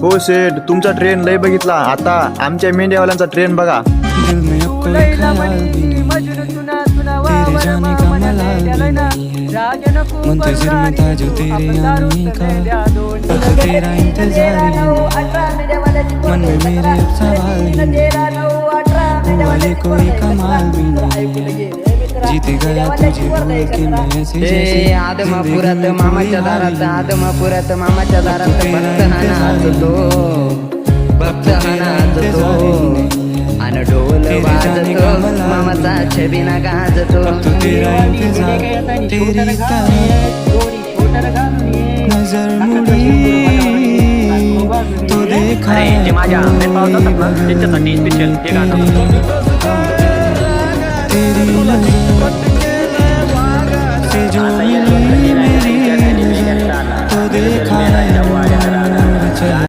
हो सेठ, तुमचा ट्रेन लय बघितला, आता आमच्या मेंढ्यावाल्यांचा ट्रेन बघा. दिल में अब कोई ख्याल भी नहीं है, तेरे जाने का मलाल भी नहीं है, मुंतजिर में था जो तेरे आने का, अब तेरा इंतजार ही नहीं है, मन में मेरे अब सवाल ही नहीं है, वो वाले कोई कमाल भी नहीं है, जीत गया तुझे भूल के मैं ऐसे जैसे आदमापुरात मामाच्या दारात, आदमापुरात मामाच्या दारात भक्त हा नाचतो, भक्त हा नाचतो, अन ढोल वाजतो, मामाचा छबिना गाजतो. तो तेरा इंतजार तेरी नजर मुड़ी तो देखा ते माझ्या आंब्यात पावसात ना त्याच्यासाठी स्पेशल हे गाणं. तेरी नजर से जो मिली मेरी नजर तो देखा